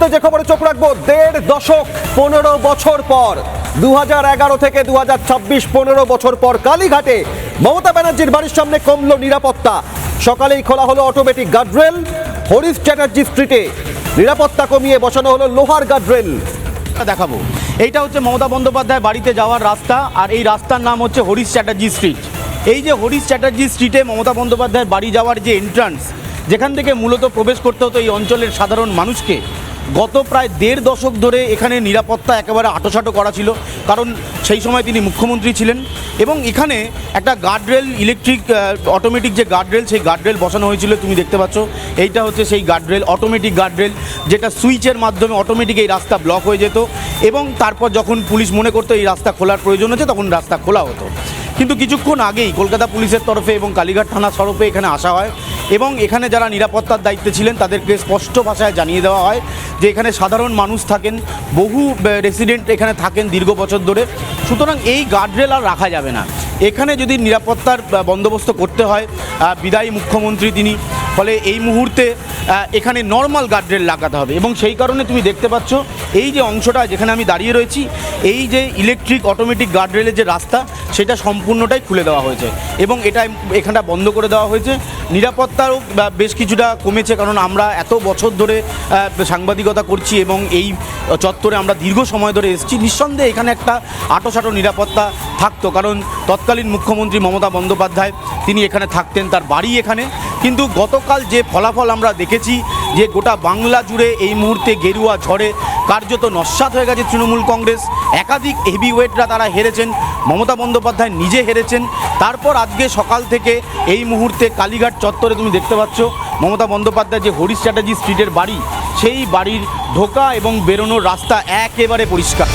মুহূর্তে যে খবরে চোখ রাখবো, 1.5 দশক 15 বছর পর 2011 থেকে 2026 15 বছর পর কালীঘাটে মমতা ব্যানার্জির বাড়ির সামনে কমলো নিরাপত্তা। সকালেই খোলা হলো অটোমেটিক গার্ডরেল। হরিশ চ্যাটার্জি স্ট্রিটে নিরাপত্তা কমিয়ে বসানো হলো লোহার গার্ডরেল। দেখাবো, এইটা হচ্ছে মমতা বন্দ্যোপাধ্যায় বাড়িতে যাওয়ার রাস্তা, আর এই রাস্তার নাম হচ্ছে হরিশ চ্যাটার্জি স্ট্রিট। এই যে হরিশ চ্যাটার্জি স্ট্রিটে মমতা বন্দ্যোপাধ্যায়ের বাড়ি যাওয়ার যে এন্ট্রান্স, যেখান থেকে মূলত প্রবেশ করতে হতো এই অঞ্চলের সাধারণ মানুষকে, গত প্রায় 1.5 দশক ধরে এখানে নিরাপত্তা একেবারে আঁটোসাঁটো করা ছিল, কারণ সেই সময় তিনি মুখ্যমন্ত্রী ছিলেন। এবং এখানে একটা গার্ডরেল, ইলেকট্রিক অটোমেটিক যে গার্ডরেল, সেই গার্ডরেল বসানো হয়েছিল। তুমি দেখতে পাচ্ছ এইটা হচ্ছে সেই গার্ডরেল, অটোমেটিক গার্ডরেল, যেটা সুইচের মাধ্যমে অটোমেটিক এই রাস্তা ব্লক হয়ে যেত, এবং তারপর যখন পুলিশ মনে করতো এই রাস্তা খোলার প্রয়োজন হচ্ছে তখন রাস্তা খোলা হতো। কিন্তু কিছুক্ষণ আগেই কলকাতা পুলিশের তরফে এবং কালীঘাট থানার তরফে এখানে আসা হয়, এবং এখানে যারা নিরাপত্তার দায়িত্বে ছিলেন তাদেরকে স্পষ্ট ভাষায় জানিয়ে দেওয়া হয় যে এখানে সাধারণ মানুষ থাকেন, বহু রেসিডেন্ট এখানে থাকেন দীর্ঘ বছর ধরে, সুতরাং এই গার্ডরেল আর রাখা যাবে না। এখানে যদি নিরাপত্তার বন্দোবস্ত করতে হয়, বিদায়ী মুখ্যমন্ত্রী তিনি, ফলে এই মুহূর্তে এখানে নর্মাল গার্ডরেল লাগাতে হবে। এবং সেই কারণে তুমি দেখতে পাচ্ছ এই যে অংশটা যেখানে আমি দাঁড়িয়ে রয়েছি, এই যে ইলেকট্রিক অটোমেটিক গার্ডরেলের যে রাস্তা, সেটা সম্পূর্ণটাই খুলে দেওয়া হয়েছে এবং এখানটা বন্ধ করে দেওয়া হয়েছে। নিরাপত্তারও বেশ কিছুটা কমেছে, কারণ আমরা এত বছর ধরে সাংবাদিকতা করছি এবং এই চত্বরে আমরা দীর্ঘ সময় ধরে এসেছি। নিঃসন্দেহে এখানে একটা আঁটোসাঁটো নিরাপত্তা থাকতো, কারণ তৎকালীন মুখ্যমন্ত্রী মমতা বন্দ্যোপাধ্যায় তিনি এখানে থাকতেন, তার বাড়ি এখানে। কিন্তু গতকাল যে ফলাফল আমরা দেখেছি, যে গোটা বাংলা জুড়ে এই মুহূর্তে গেরুয়া ঝড়ে কার্যত নস্যাৎ হয়ে গেছে তৃণমূল কংগ্রেস। একাধিক হেভিওয়েটরা তারা হেরেছেন, মমতা বন্দ্যোপাধ্যায় নিজে হেরেছেন। তারপর আজকে সকাল থেকে এই মুহূর্তে কালীঘাট চত্বরে তুমি দেখতে পাচ্ছ মমতা বন্দ্যোপাধ্যায় যে হরিশ চ্যাটার্জি স্ট্রিটের বাড়ি, সেই বাড়ির ঢোকা এবং বেরোনোর রাস্তা একেবারে পরিষ্কার।